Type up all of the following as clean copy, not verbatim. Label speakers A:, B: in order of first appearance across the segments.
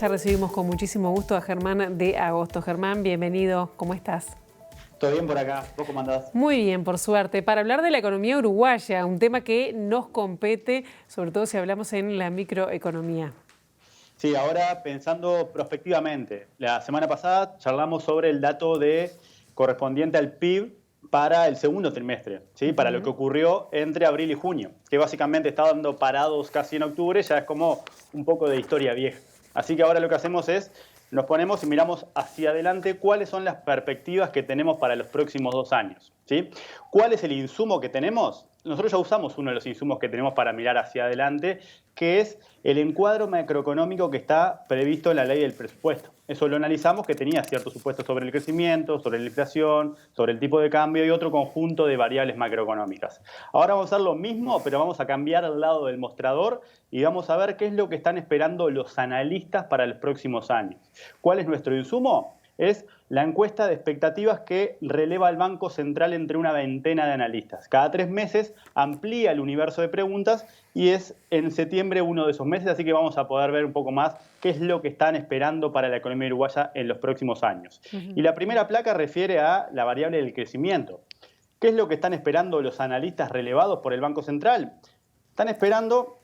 A: Ya recibimos con muchísimo gusto a Germán de Agosto. Germán, bienvenido. ¿Cómo estás?
B: Todo bien por acá. ¿Vos cómo andás?
A: Muy bien, por suerte. Para hablar de la economía uruguaya, un tema que nos compete, sobre todo si hablamos en la microeconomía.
B: Sí, ahora pensando prospectivamente. La semana pasada charlamos sobre el dato correspondiente al PIB para el segundo trimestre, ¿sí? Para lo que ocurrió entre abril y junio, que básicamente está dando parados casi en octubre, ya es como un poco de historia vieja. Así que ahora lo que hacemos es, nos ponemos y miramos hacia adelante cuáles son las perspectivas que tenemos para los próximos 2 años, ¿sí? ¿Cuál es el insumo que tenemos? Nosotros ya usamos uno de los insumos que tenemos para mirar hacia adelante, que es el encuadro macroeconómico que está previsto en la ley del presupuesto. Eso lo analizamos, que tenía ciertos supuestos sobre el crecimiento, sobre la inflación, sobre el tipo de cambio y otro conjunto de variables macroeconómicas. Ahora vamos a hacer lo mismo, pero vamos a cambiar al lado del mostrador y vamos a ver qué es lo que están esperando los analistas para los próximos años. ¿Cuál es nuestro insumo? Es la encuesta de expectativas que releva el Banco Central entre una veintena de analistas. Cada 3 meses amplía el universo de preguntas y es en septiembre uno de esos meses, así que vamos a poder ver un poco más qué es lo que están esperando para la economía uruguaya en los próximos años. Y la primera placa refiere a la variable del crecimiento. ¿Qué es lo que están esperando los analistas relevados por el Banco Central? Están esperando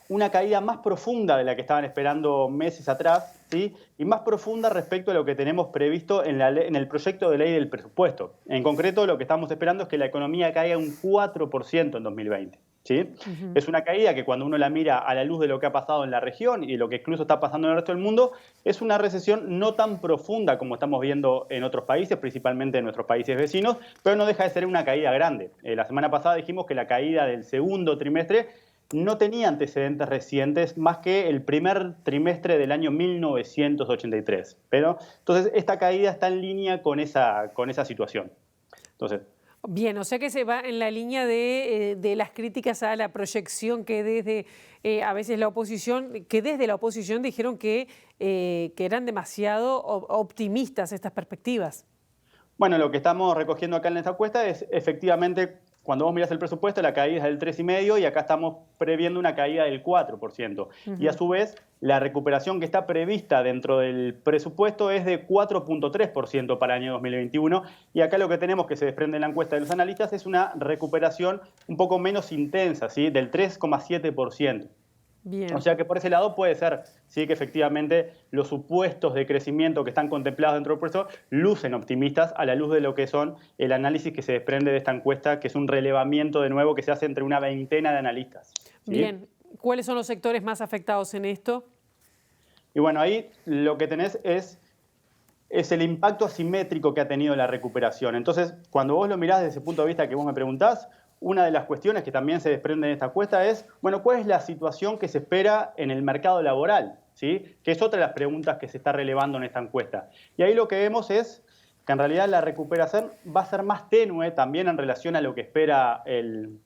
B: una caída más profunda de la que estaban esperando meses atrás, ¿sí? Y más profunda respecto a lo que tenemos previsto en el proyecto de ley del presupuesto. En concreto, lo que estamos esperando es que la economía caiga un 4% en 2020. ¿Sí? Es una caída que cuando uno la mira a la luz de lo que ha pasado en la región y lo que incluso está pasando en el resto del mundo, es una recesión no tan profunda como estamos viendo en otros países, principalmente en nuestros países vecinos, pero no deja de ser una caída grande. La semana pasada dijimos que la caída del segundo trimestre no tenía antecedentes recientes más que el primer trimestre del año 1983. Pero, entonces, esta caída está en línea con esa situación. Entonces,
A: Bien, o sea que se va en la línea de las críticas a la proyección que desde a veces desde la oposición dijeron que eran demasiado optimistas estas perspectivas.
B: bueno, lo que estamos recogiendo acá en esta encuesta es efectivamente, cuando vos mirás el presupuesto, la caída es del 3,5% y acá estamos previendo una caída del 4%. Y a su vez, la recuperación que está prevista dentro del presupuesto es de 4,3% para el año 2021. Y acá lo que tenemos que se desprende en la encuesta de los analistas es una recuperación un poco menos intensa, ¿sí? Del 3,7%.
A: Bien.
B: O sea que por ese lado puede ser, sí, que efectivamente los supuestos de crecimiento que están contemplados dentro del presupuesto lucen optimistas a la luz de lo que son el análisis que se desprende de esta encuesta, que es un relevamiento de nuevo que se hace entre una veintena de analistas. ¿Sí?
A: Bien, ¿cuáles son los sectores más afectados en esto?
B: Y bueno, ahí lo que tenés es el impacto asimétrico que ha tenido la recuperación. Entonces, cuando vos lo mirás desde ese punto de vista que vos me preguntás, una de las cuestiones que también se desprende de esta encuesta es, bueno, ¿cuál es la situación que se espera en el mercado laboral? ¿Sí? Que es otra de las preguntas que se está relevando en esta encuesta. Y ahí lo que vemos es que en realidad la recuperación va a ser más tenue también en relación a lo que espera el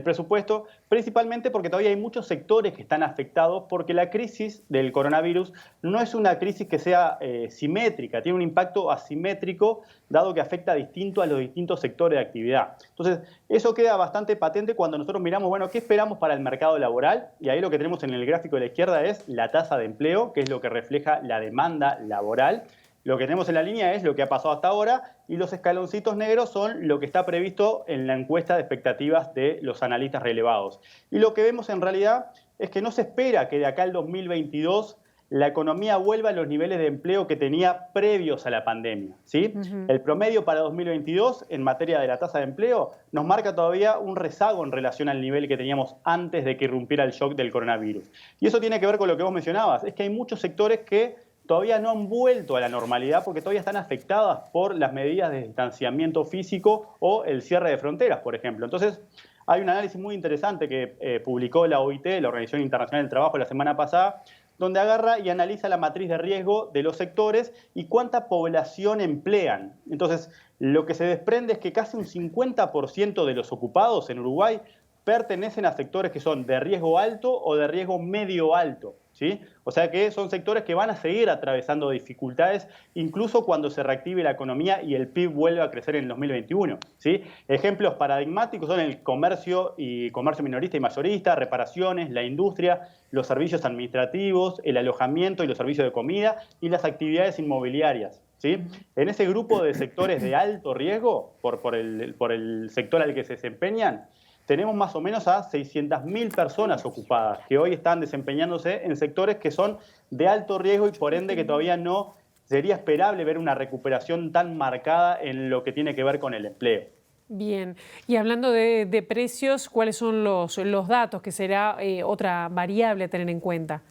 B: presupuesto, principalmente porque todavía hay muchos sectores que están afectados porque la crisis del coronavirus no es una crisis que sea simétrica, tiene un impacto asimétrico dado que afecta distinto a los distintos sectores de actividad. Entonces, eso queda bastante patente cuando nosotros miramos, bueno, ¿qué esperamos para el mercado laboral? Y ahí lo que tenemos en el gráfico de la izquierda es la tasa de empleo, que es lo que refleja la demanda laboral. Lo que tenemos en la línea es lo que ha pasado hasta ahora y los escaloncitos negros son lo que está previsto en la encuesta de expectativas de los analistas relevados. Y lo que vemos en realidad es que no se espera que de acá al 2022 la economía vuelva a los niveles de empleo que tenía previos a la pandemia, ¿sí? El promedio para 2022 en materia de la tasa de empleo nos marca todavía un rezago en relación al nivel que teníamos antes de que irrumpiera el shock del coronavirus. Y eso tiene que ver con lo que vos mencionabas, es que hay muchos sectores que todavía no han vuelto a la normalidad porque todavía están afectadas por las medidas de distanciamiento físico o el cierre de fronteras, por ejemplo. Entonces, hay un análisis muy interesante que publicó la OIT, la Organización Internacional del Trabajo, la semana pasada, donde agarra y analiza la matriz de riesgo de los sectores y cuánta población emplean. Entonces, lo que se desprende es que casi un 50% de los ocupados en Uruguay pertenecen a sectores que son de riesgo alto o de riesgo medio alto. ¿sí? O sea que son sectores que van a seguir atravesando dificultades, incluso cuando se reactive la economía y el PIB vuelva a crecer en el 2021, ¿sí? Ejemplos paradigmáticos son el comercio y comercio minorista y mayorista, reparaciones, la industria, los servicios administrativos, el alojamiento y los servicios de comida y las actividades inmobiliarias, ¿sí? En ese grupo de sectores de alto riesgo, por el sector al que se desempeñan, tenemos más o menos a 600.000 personas ocupadas que hoy están desempeñándose en sectores que son de alto riesgo y por ende que todavía no sería esperable ver una recuperación tan marcada en lo que tiene que ver con el empleo.
A: Bien, y hablando de precios, ¿cuáles son los datos, que será otra variable a tener en cuenta?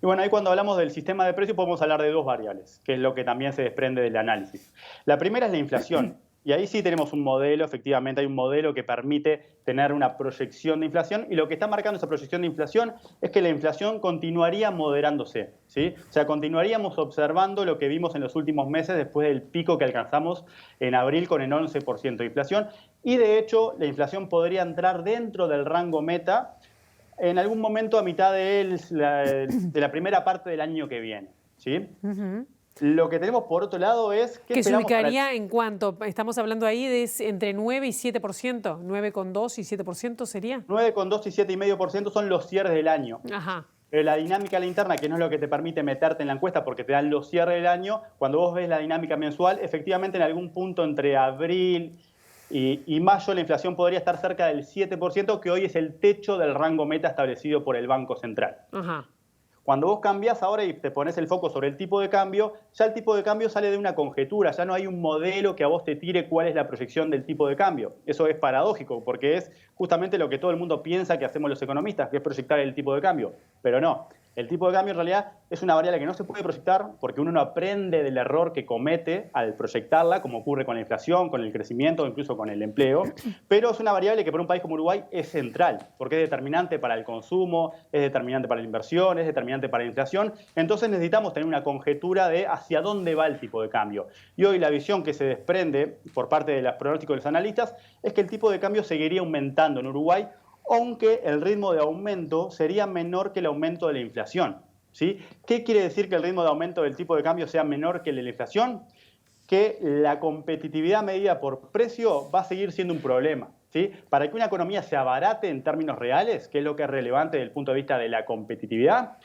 B: Y bueno, ahí cuando hablamos del sistema de precios podemos hablar de dos variables, que es lo que también se desprende del análisis. La primera es la inflación. Y ahí sí tenemos un modelo, efectivamente hay un modelo que permite tener una proyección de inflación y lo que está marcando esa proyección de inflación es que la inflación continuaría moderándose, ¿sí? O sea, continuaríamos observando lo que vimos en los últimos meses después del pico que alcanzamos en abril con el 11% de inflación y de hecho la inflación podría entrar dentro del rango meta en algún momento a mitad de la primera parte del año que viene, ¿sí? Lo que tenemos por otro lado es
A: que se ubicaría en cuánto, estamos hablando ahí de entre 9 y 7%, 9,2 y 7% sería.
B: 9,2 y 7,5% son los cierres del año.
A: Ajá.
B: La dinámica a la interna, que no es lo que te permite meterte en la encuesta porque te dan los cierres del año, cuando vos ves la dinámica mensual, efectivamente en algún punto entre abril y mayo la inflación podría estar cerca del 7%, que hoy es el techo del rango meta establecido por el Banco Central.
A: Ajá.
B: Cuando vos cambiás ahora y te pones el foco sobre el tipo de cambio, ya el tipo de cambio sale de una conjetura, ya no hay un modelo que a vos te tire cuál es la proyección del tipo de cambio. Eso es paradójico, porque es justamente lo que todo el mundo piensa que hacemos los economistas, que es proyectar el tipo de cambio. Pero no, el tipo de cambio en realidad es una variable que no se puede proyectar porque uno no aprende del error que comete al proyectarla, como ocurre con la inflación, con el crecimiento, incluso con el empleo. Pero es una variable que para un país como Uruguay es central, porque es determinante para el consumo, es determinante para la inversión, es determinante para la inflación. Entonces necesitamos tener una conjetura de hacia dónde va el tipo de cambio. Y hoy la visión que se desprende por parte de los pronósticos de los analistas es que el tipo de cambio seguiría aumentando en Uruguay, aunque el ritmo de aumento sería menor que el aumento de la inflación, ¿sí? ¿Qué quiere decir que el ritmo de aumento del tipo de cambio sea menor que el de la inflación? Que la competitividad medida por precio va a seguir siendo un problema, ¿sí? Para que una economía se abarate en términos reales, que es lo que es relevante desde el punto de vista de la competitividad,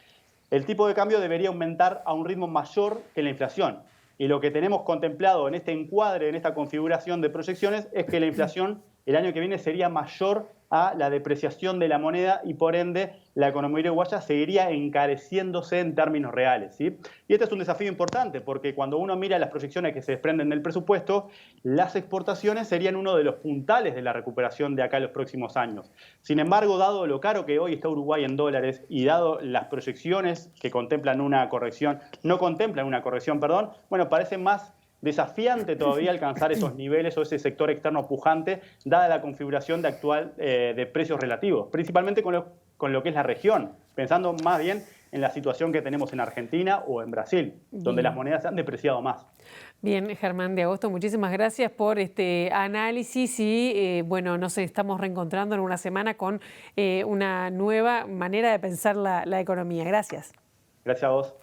B: el tipo de cambio debería aumentar a un ritmo mayor que la inflación. Y lo que tenemos contemplado en este encuadre, en esta configuración de proyecciones, es que la inflación el año que viene sería mayor a la depreciación de la moneda y por ende la economía uruguaya seguiría encareciéndose en términos reales, ¿sí? Y este es un desafío importante porque cuando uno mira las proyecciones que se desprenden del presupuesto, las exportaciones serían uno de los puntales de la recuperación de acá en los próximos años. Sin embargo, dado lo caro que hoy está Uruguay en dólares y dado las proyecciones que contemplan una corrección, no contemplan una corrección, perdón, bueno, parece más desafiante todavía alcanzar esos niveles o ese sector externo pujante, dada la configuración de actual de precios relativos, principalmente con lo que es la región, pensando más bien en la situación que tenemos en Argentina o en Brasil, donde las monedas se han depreciado más.
A: Bien, Germán de Agosto, muchísimas gracias por este análisis y bueno, nos estamos reencontrando en una semana con una nueva manera de pensar la economía. Gracias.
B: Gracias a vos.